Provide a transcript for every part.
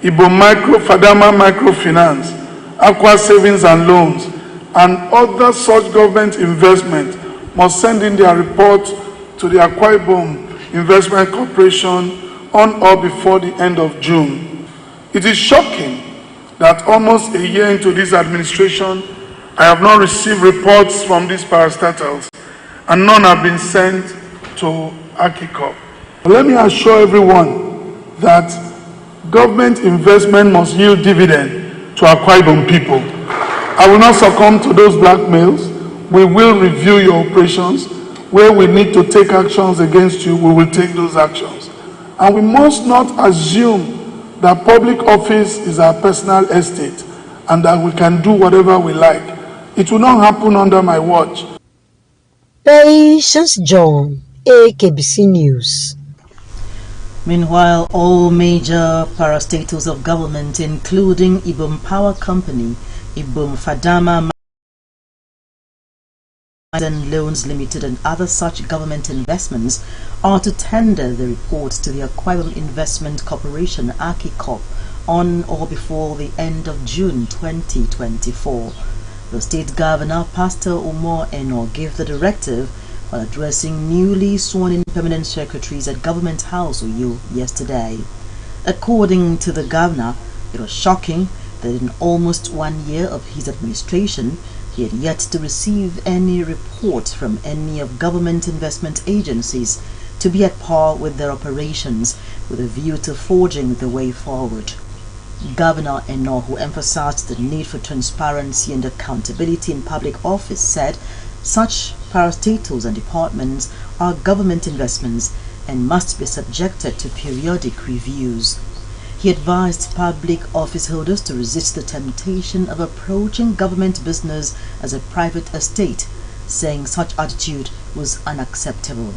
Ibo Micro, Fadama Microfinance, Aqua Savings and Loans, and other such government investment must send in their report to the Akwa Ibom Investment Corporation on or before the end of June. It is shocking that almost a year into this administration, I have not received reports from these parastatals, and none have been sent to Akbc. Let me assure everyone that government investment must yield dividend to Akwa Ibom people. I will not succumb to those blackmails. We will review your operations. Where we need to take actions against you, we will take those actions. And we must not assume that public office is our personal estate and that we can do whatever we like. It will not happen under my watch. Patience John, Akbc News. Meanwhile, all major parastatals of government, including Ibom Power Company, Ibom Fadama and Loans Limited and other such government investments are to tender the report to the Akwa Ibom Investment Corporation Akbc on or before the end of June 2024. The state governor, Pastor Umar Eno, gave the directive while addressing newly sworn-in permanent secretaries at Government House Uyo yesterday. According to the governor, it was shocking that in almost 1 year of his administration, he had yet to receive any report from any of government investment agencies to be at par with their operations with a view to forging the way forward. Governor Eno, who emphasized the need for transparency and accountability in public office, said such parastatals and departments are government investments and must be subjected to periodic reviews. He advised public office holders to resist the temptation of approaching government business as a private estate, saying such attitude was unacceptable.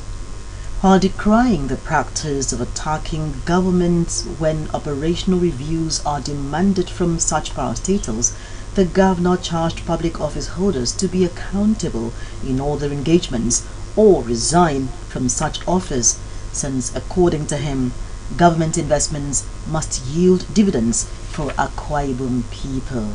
While decrying the practice of attacking governments when operational reviews are demanded from such parastatals, the governor charged public office holders to be accountable in all their engagements or resign from such office, since, according to him, government investments must yield dividends for Akwa Ibom people.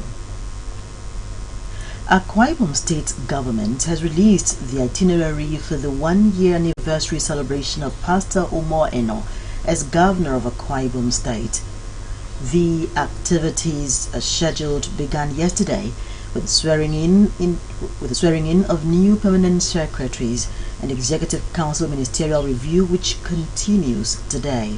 Akwa Ibom state government has released the itinerary for the 1-year anniversary celebration of Pastor Umar Eno as governor of Akwa Ibom state. The activities as scheduled began yesterday with the swearing in of new permanent secretaries and Executive Council ministerial review, which continues today.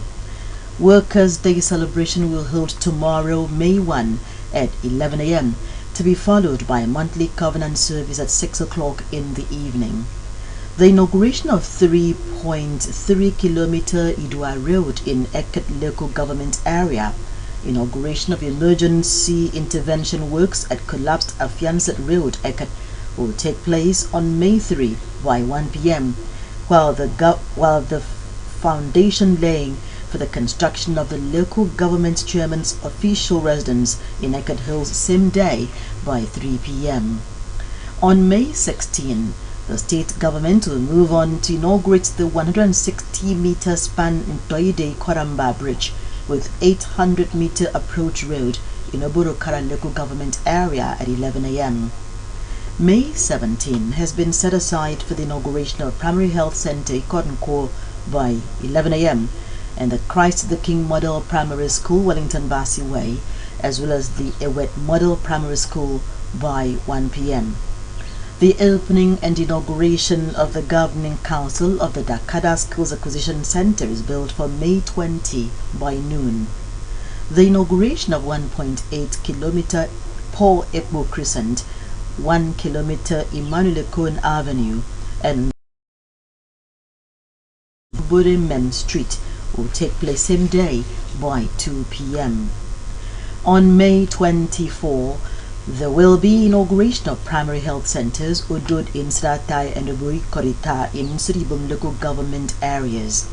Workers' Day celebration will hold tomorrow, May 1 at 11 a.m. to be followed by a monthly covenant service at 6 o'clock in the evening. The inauguration of 3.3 kilometer Idua Road in Eket local government area, inauguration of emergency intervention works at collapsed Afiansat Road, Eket, will take place on May 3 by 1 p.m., while the foundation laying for the construction of the local government chairman's official residence in Eket Hills same day by 3 p.m. On May 16, the state government will move on to inaugurate the 160-meter span Ntoide Koramba Bridge with 800-meter approach road in Oborokara local government area at 11 a.m. May 17 has been set aside for the inauguration of Primary Health Center Ikodenko by 11 a.m. and the Christ the King Model Primary School, Wellington Bassey Way, as well as the Ewet Model Primary School by 1 p.m. The opening and inauguration of the Governing Council of the Dakada Skills Acquisition Center is built for May 20 by noon. The inauguration of 1.8 kilometer Paul Ekbo Crescent, 1 kilometer Emmanuel Cohen Avenue, and Buremem Street will take place same day by 2 p.m. On May 24, there will be inauguration of primary health centers Udud in Sratai and Ubui Korita in Suribum local government areas.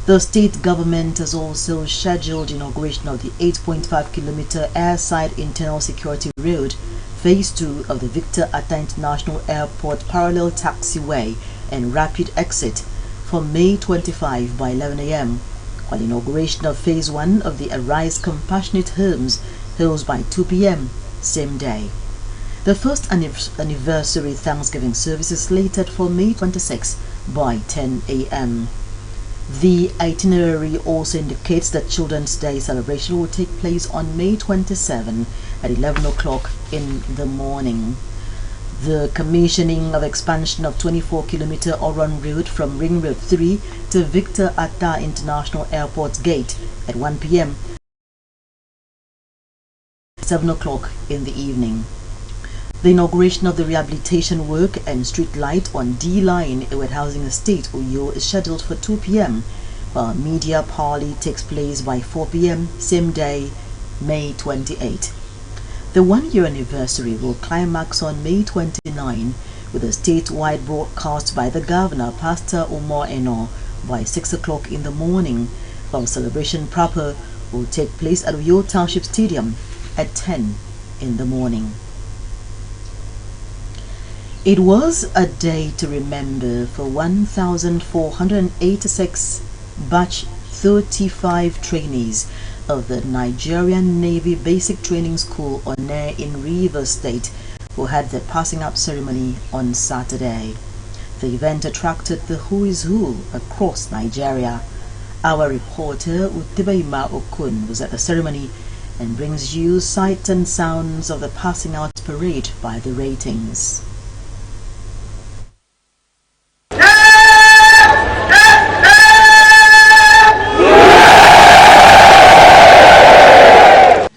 The state government has also scheduled inauguration of the 8.5 kilometer airside internal security road, phase 2 of the Victor Atta International Airport parallel taxiway and rapid exit for May 25 by 11 a.m., while inauguration of Phase 1 of the Arise Compassionate Homes holds by 2 p.m. same day. The first anniversary Thanksgiving service is slated for May 26 by 10 a.m. The itinerary also indicates that Children's Day celebration will take place on May 27 at 11 o'clock in the morning. The commissioning of expansion of 24-kilometer Oron Road from Ring Road 3 to Victor Atta International Airport Gate at 1 p.m. 7 o'clock in the evening. The inauguration of the rehabilitation work and street light on D-Line Ewed Housing Estate, Uyo, is scheduled for 2 p.m. while media parley takes place by 4 p.m. same day, May 28. The one-year anniversary will climax on May 29 with a statewide broadcast by the Governor, Pastor Umar Eno, by 6 o'clock in the morning, while celebration proper will take place at Uyo Township Stadium at 10 in the morning. It was a day to remember for 1,486 batch 35 trainees of the Nigerian Navy Basic Training School Onne in Rivers State who had their passing up ceremony on Saturday. The event attracted the who is who across Nigeria. Our reporter Utibaima Okun was at the ceremony and brings you sights and sounds of the passing out parade by the ratings.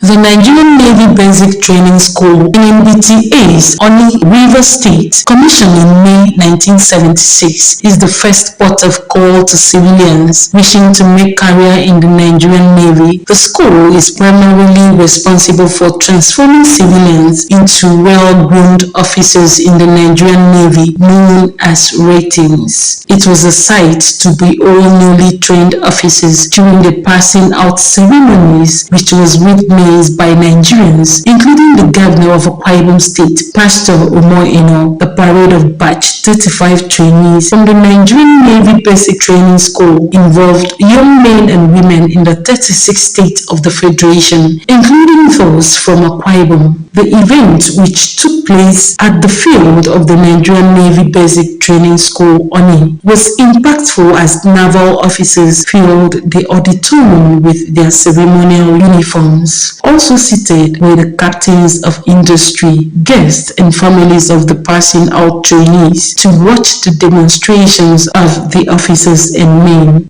The Nigerian Navy Basic Training School in NBTA's Oni River State, commissioned in May 1976, is the first port of call to civilians wishing to make career in the Nigerian Navy. The school is primarily responsible for transforming civilians into well-groomed officers in the Nigerian Navy, known as ratings. It was a sight to behold newly trained officers during the passing out ceremonies, which was witnessed by Nigerians, including the governor of Akwa State, Pastor Umar Eno. The parade of batch 35 trainees from the Nigerian Navy Basic Training School involved young men and women in the 36 states of the Federation, including those from Akwa. The event, which took place at the field of the Nigerian Navy Basic Training School, Oni, was impactful as naval officers filled the auditorium with their ceremonial uniforms. Also seated were the captains of industry, guests, and families of the passing out trainees to watch the demonstrations of the officers and men.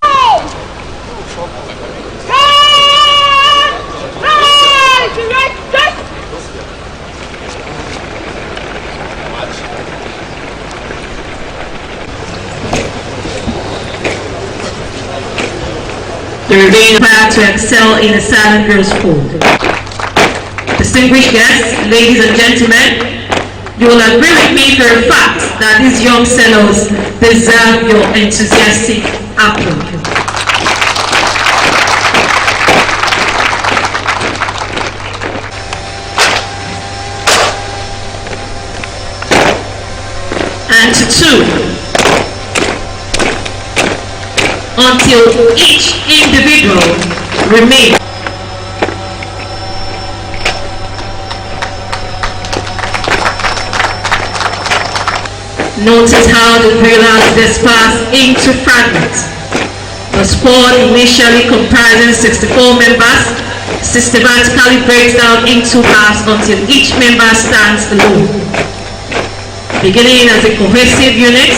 They remain proud to excel in the Silent Girls School. Distinguished guests, ladies and gentlemen, you will agree with me for a fact that these young fellows deserve your enthusiastic applause. And to two, until each individual remains. Notice how the drillers dispersed into fragments. The squad, initially comprising 64 members, systematically breaks down into halves until each member stands alone. Beginning as a cohesive unit,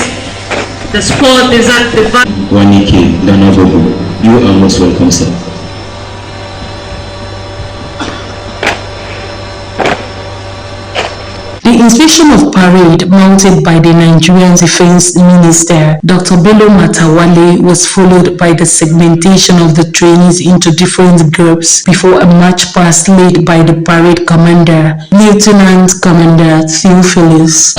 the squad is at the back. Wanike, Danabobo, you are most welcome, sir. The inspection of parade mounted by the Nigerian Defense Minister, Dr. Bello Matawale, was followed by the segmentation of the trainees into different groups before a march past led by the parade commander, Lieutenant Commander Theophilus.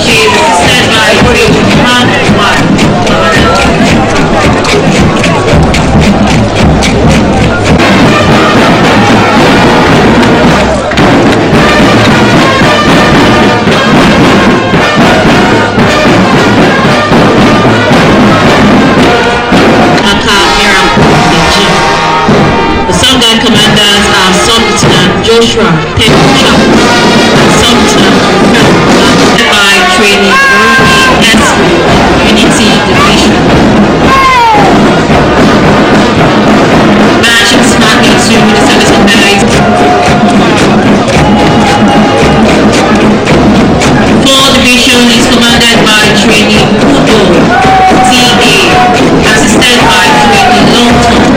Joshua Tekusha and Sumter by training Unity Division. Marching smartly to the service of merit. 4th Division is commanded by trainee Kudo T.A. assisted by trainee Longton.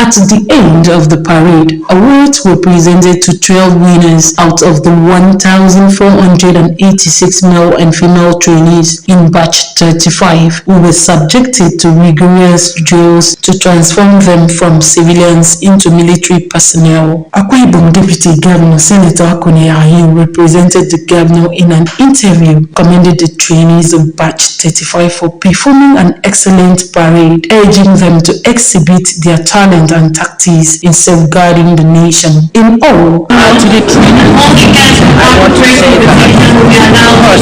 At the end of the parade, awards were presented to 12 winners out of the 1,486 male and female trainees in batch 35 who were subjected to rigorous drills to transform them from civilians into military personnel. Akwa Ibom Deputy Governor Senator Akune Ahin represented the governor in an interview, commended the trainees of batch 35 for performing an excellent parade, urging them to exhibit their talent and tactics in safeguarding the nation. In all, to the training, All the guests who are training the division will be allowed to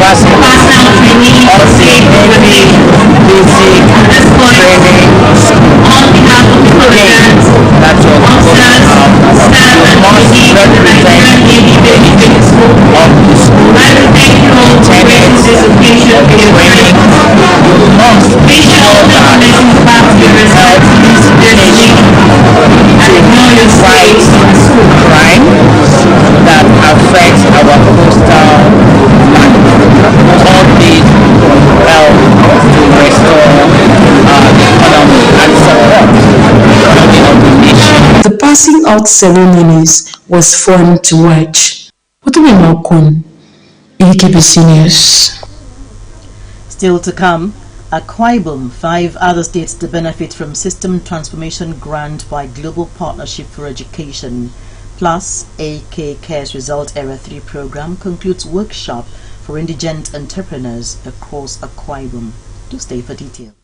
personal training, safe training, basic training on behalf of the programs, officers, staff, and committee of the Nigerian Navy Basic School. I will thank you all for bringing this occasion to your training. Make sure that lessons back to your responsibilities and ignore your rights in school. Crime that affects our coastal life. All these help to restore the economy and support the economy of the nation. the passing out ceremonies was fun to watch. What do we know, Kun? Akbc News. Still to come, Akwa Ibom, 5 other states to benefit from System Transformation Grant by Global Partnership for Education. Plus, AK Cares Result Era 3 program concludes workshop for indigent entrepreneurs across Akwa Ibom. Do stay for details.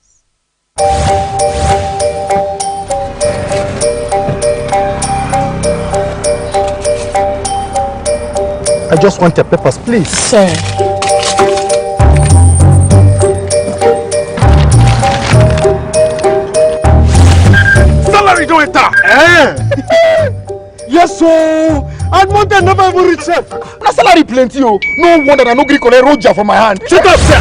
I just want the papers, please. Sir. Salary don't enter. Yes, so and Monday never even reach self. Na salary plenty, oh. No wonder I no gree collect roja for my hand. Shut up, sir.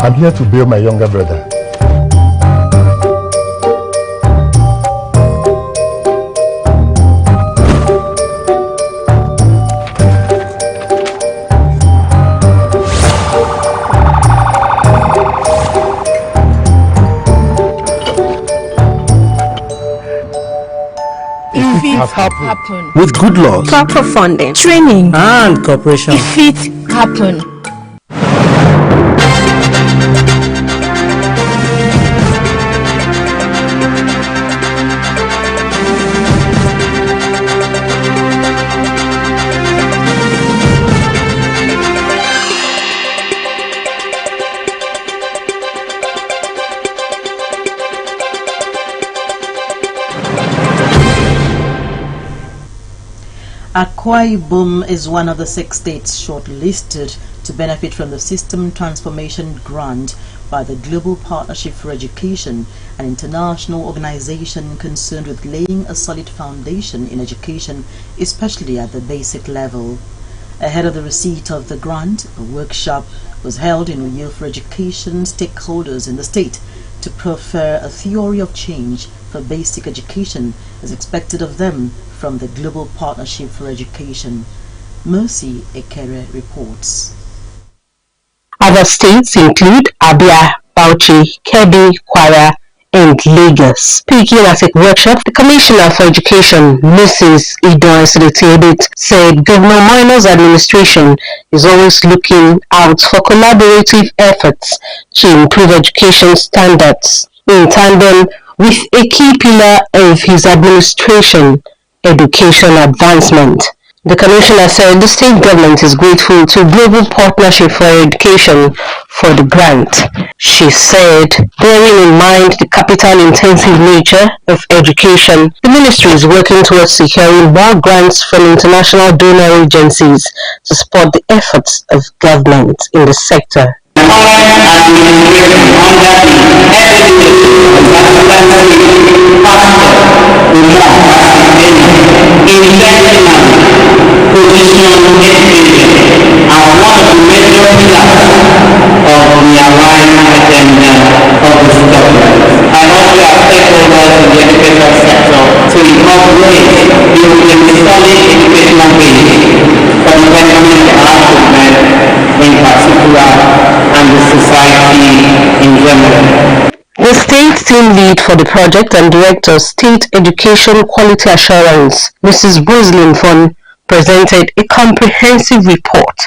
I'm here to bail my younger brother. Happen. With good luck Proper funding, training, and cooperation. if it happen. Akwa Ibom is one of the 6 states shortlisted to benefit from the System Transformation Grant by the Global Partnership for Education, an international organization concerned with laying a solid foundation in education, especially at the basic level. Ahead of the receipt of the grant, a workshop was held in Uyo for education stakeholders in the state to prefer a theory of change for basic education as expected of them from the Global Partnership for Education. Mercy Ekere reports. Other states include Abia, Bauchi, Kebbi, Kwara, and Lagos. Speaking at a workshop, the Commissioner for Education, Mrs. Idon Sedetebit, said Governor Moino's administration is always looking out for collaborative efforts to improve education standards, in tandem with a key pillar of his administration, education advancement. The Commissioner said the state government is grateful to Global Partnership for Education for the grant. She said, bearing in mind the capital-intensive nature of education, the ministry is working towards securing more grants from international donor agencies to support the efforts of government in the sector. team lead for the project and director State Education Quality Assurance, Mrs. Rosalind Von, presented a comprehensive report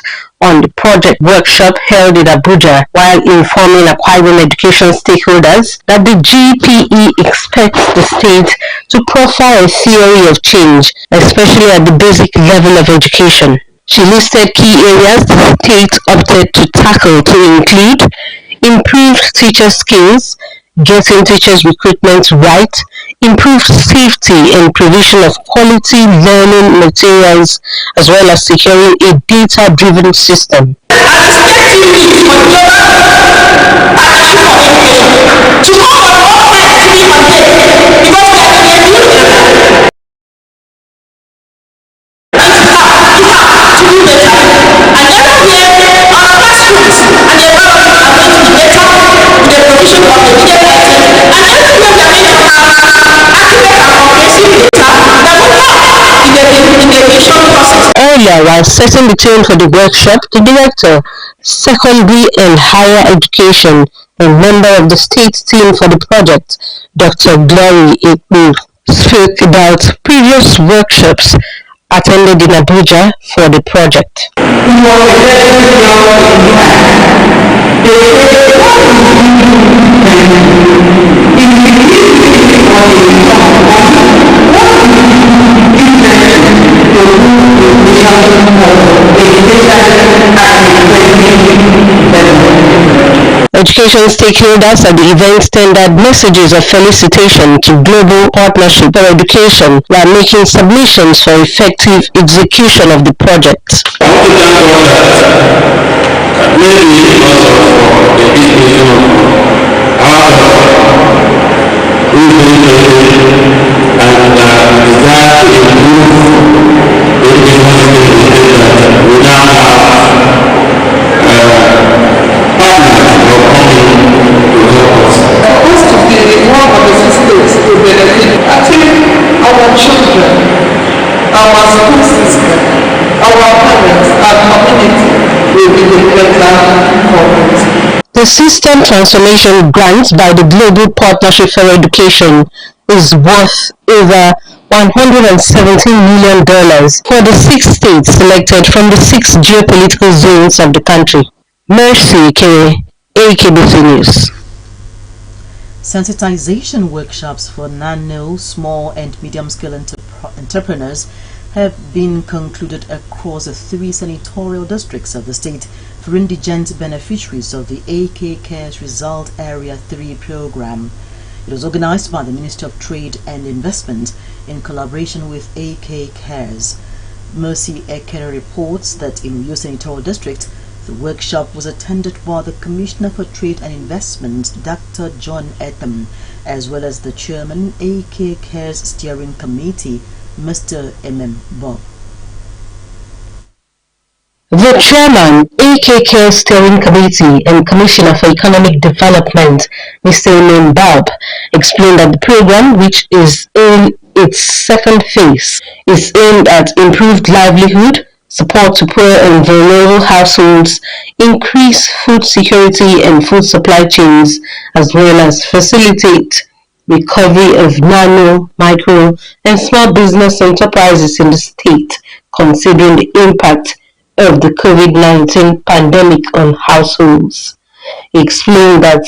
on the project workshop held in Abuja while informing Akwa Ibom education stakeholders that the GPE expects the state to profile a theory of change, especially at the basic level of education. She listed key areas the state opted to tackle to include improved teacher skills, getting teachers' recruitment right, improved safety and provision of quality learning materials, as well as securing a data-driven system. Earlier, while setting the tone for the workshop, the Director, Secondary and Higher Education and member of the state team for the project, Dr. Glory Ekbu, spoke about previous workshops attended in Abuja for the project. Education stakeholders at the event tendered messages of felicitation to Global Partnership for Education while making submissions for effective execution of the project. The system transformation grant by the Global Partnership for Education is worth over $117 million for the 6 states selected from the 6 geopolitical zones of the country. Mercy K. Akbc News. Sensitization workshops for nano, small and medium-scale entrepreneurs have been concluded across the 3 senatorial districts of the state for indigent beneficiaries of the AK Cares Result Area 3 program. It was organized by the Ministry of Trade and Investment in collaboration with AK Cares. Mercy Ekere reports that in Uyo Senatorial District, the workshop was attended by the Commissioner for Trade and Investment, Dr. John Etham, as well as the Chairman, AK Cares Steering Committee, Mr. M.M. Bob. The Chairman, AK Cares Steering Committee and Commissioner for Economic Development, Mr. M.M. Bob, explained that the program, which is in its 2nd phase, is aimed at improved livelihood, support to poor and vulnerable households, increase food security and food supply chains, as well as facilitate recovery of nano, micro, and small business enterprises in the state, considering the impact of the COVID-19 pandemic on households. He explained that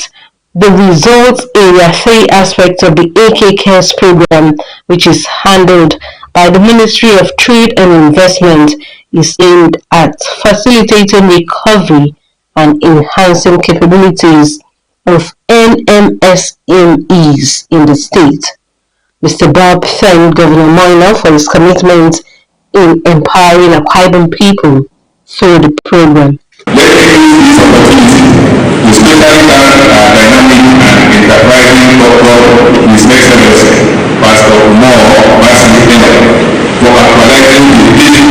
the Results Area 3 aspect of the AK Cares program, which is handled by the Ministry of Trade and Investment, is aimed at facilitating recovery and enhancing capabilities of NMSMEs in the state. Mr. Bob thanked Governor Moina for his commitment in empowering Akwa Ibom people through the program. Let me use this opportunity to especially thank our dynamic and enterprising doctor, His Excellency, Pastor Umar for actualizing the vision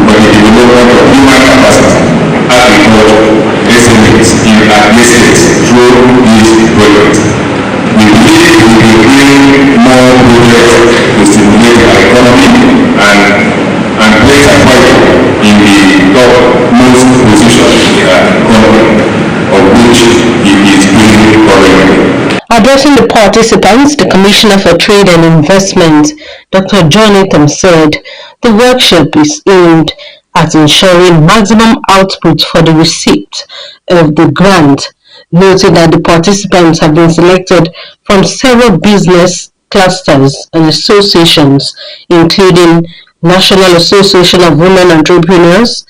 for the development of human capacity, agriculture, SMEs in Akbc through this project. We believe we will bring more projects to stimulate our economy and place Akwa Ibom in the topmost position in our economy, of which it is doing currently. Addressing the participants, the Commissioner for Trade and Investment, Dr. Jonathan, said the workshop is aimed at ensuring maximum output for the receipt of the grant, noting that the participants have been selected from several business clusters and associations, including National Association of Women Entrepreneurs,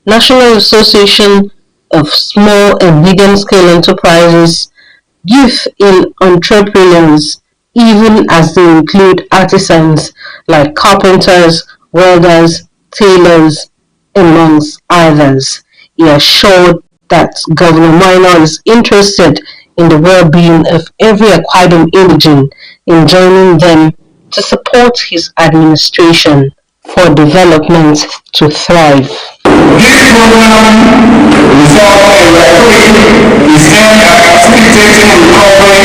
National Association of Small and Medium Scale Enterprises, Youth in Entrepreneurs, even as they include artisans like carpenters, welders, tailors, amongst others. He assured that Governor Minor is interested in the well-being of every Akwa Ibom indigene in joining them to support his administration for development to thrive. This program results in recruiting is aimed at facilitating recovery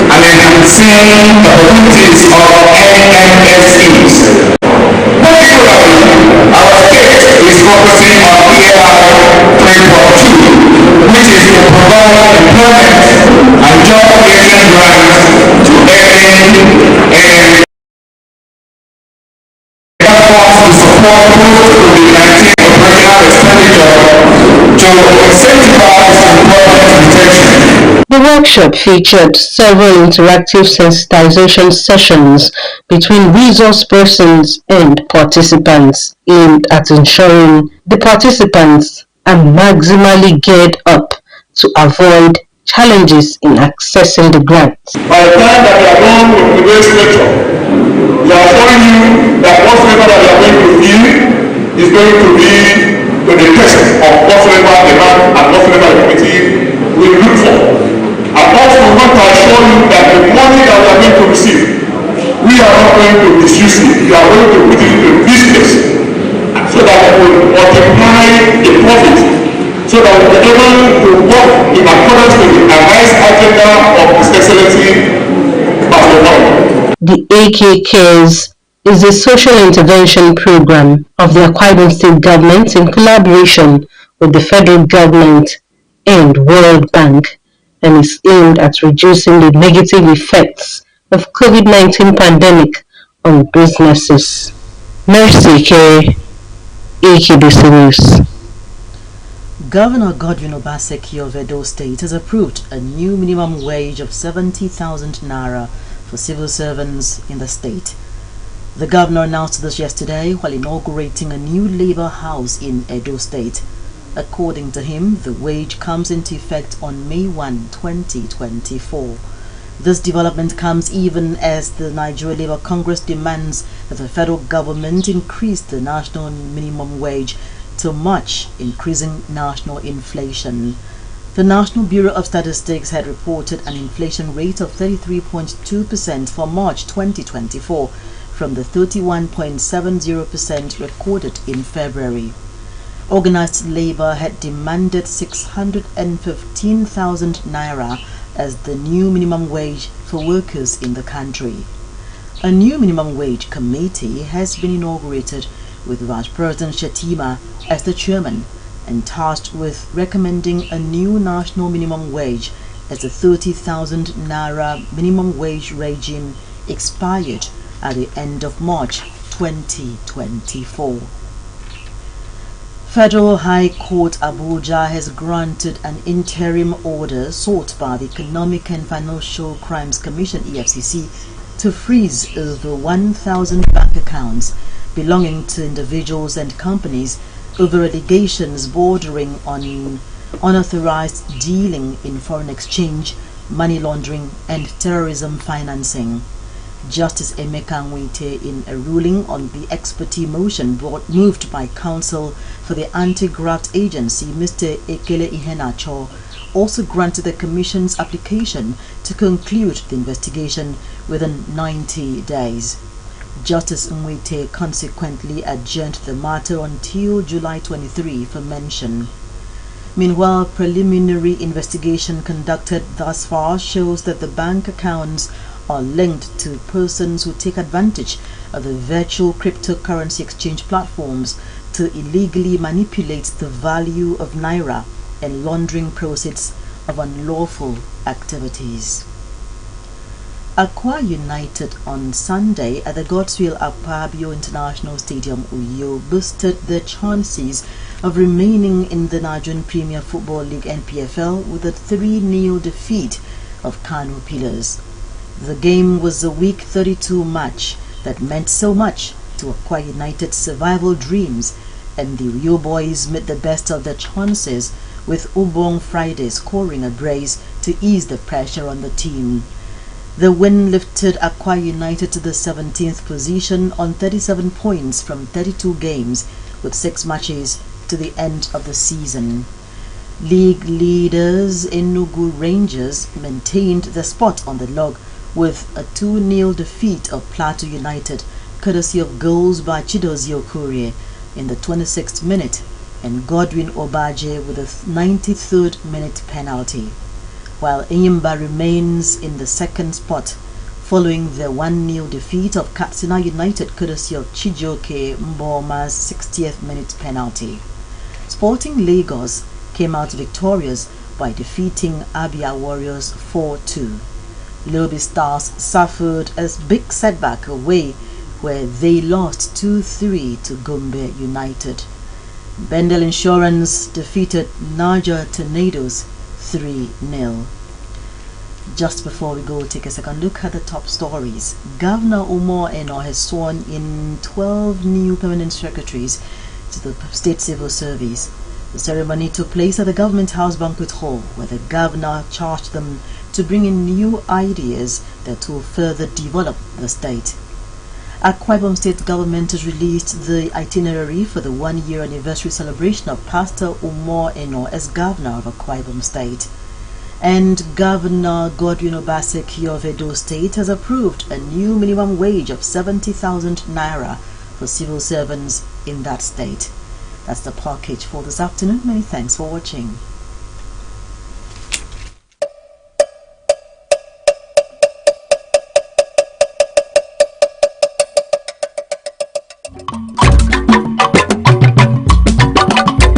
and enhancing the opportunities of NMSEs. Particularly, our state is focusing on EAR 3.2, which is to provide employment and job creation grants to NMSEs. To support post-COVID-19 operational expenditure to incentivize employment retention. The workshop featured several interactive sensitization sessions between resource persons and participants aimed at ensuring the participants are maximally geared up to avoid challenges in accessing the grants. By the time that you are done with today's lecture, we are showing you that whatsoever that you are going to view is going to be to the test of whatsoever demand and whatsoever the committee will look for. And also we want to assure you that the money that we are going to receive, we are not going to misuse it. We are going to put it into business so that we will multiply the profit, so that we will be able to work in accordance with the revised agenda of His Excellency Pastor Boy. The AK Cares is a social intervention program of the Akwa Ibom State Government in collaboration with the federal government and World Bank, and is aimed at reducing the negative effects of COVID-19 pandemic on businesses. Mercy K, Akbc News. Governor Godwin Obaseki of Edo State has approved a new minimum wage of 70,000 naira for civil servants in the state. The governor announced this yesterday while inaugurating a new labor house in Edo State. According to him, the wage comes into effect on May 1, 2024. This development comes even as the Nigeria Labour Congress demands that the federal government increase the national minimum wage to match increasing national inflation. The National Bureau of Statistics had reported an inflation rate of 33.2% for March 2024 from the 31.70% recorded in February. Organized labor had demanded 615,000 naira as the new minimum wage for workers in the country. A new minimum wage committee has been inaugurated with Vice President Shetima as the chairman and tasked with recommending a new national minimum wage as the 30,000 naira minimum wage regime expired at the end of March 2024. Federal High Court Abuja has granted an interim order sought by the Economic and Financial Crimes Commission (EFCC) to freeze over 1,000 bank accounts belonging to individuals and companies over allegations bordering on unauthorized dealing in foreign exchange, money laundering, and terrorism financing. Justice Emeka Nwite, in a ruling on the ex parte motion moved by counsel for the anti-graft agency, Mr. Ekele Iheanacho, also granted the Commission's application to conclude the investigation within 90 days. Justice Nwite consequently adjourned the matter until July 23 for mention. Meanwhile, preliminary investigation conducted thus far shows that the bank accounts are linked to persons who take advantage of the virtual cryptocurrency exchange platforms to illegally manipulate the value of naira and laundering proceeds of unlawful activities. Akwa United on Sunday at the Godswill Akpabio International Stadium, Uyo, boosted their chances of remaining in the Nigerian Premier Football League NPFL with a 3-0 defeat of Kano Pillars. The game was a Week 32 match that meant so much to Akwa United's survival dreams, and the Uyo boys made the best of their chances, with Ubong Friday scoring a brace to ease the pressure on the team. The win lifted Akwa United to the 17th position on 37 points from 32 games, with 6 matches to the end of the season. League leaders Enugu Rangers maintained the spot on the log with a 2-0 defeat of Plateau United, courtesy of goals by Chidozie Okorie in the 26th minute and Godwin Obaje with a 93rd minute penalty, while Enyimba remains in the second spot following the 1-0 defeat of Katsina United, courtesy of Chijioke Mboma's 60th minute penalty. Sporting Lagos came out victorious by defeating Abia Warriors 4-2. Lobi Stars suffered a big setback away where they lost 2-3 to Gombe United. Bendel Insurance defeated Niger Tornadoes 3-0. Just before we go, take a second look at the top stories. Governor Umar Eno has sworn in 12 new permanent secretaries to the State Civil Service. The ceremony took place at the Government House Banquet Hall, where the governor charged them to bring in new ideas that will further develop the state. Akwa Ibom State Government has released the itinerary for the 1-year anniversary celebration of Pastor Umar Eno as Governor of Akwa Ibom State. And Governor Godwin Obaseki of Edo State has approved a new minimum wage of 70,000 naira for civil servants in that state. That's the package for this afternoon. Many thanks for watching.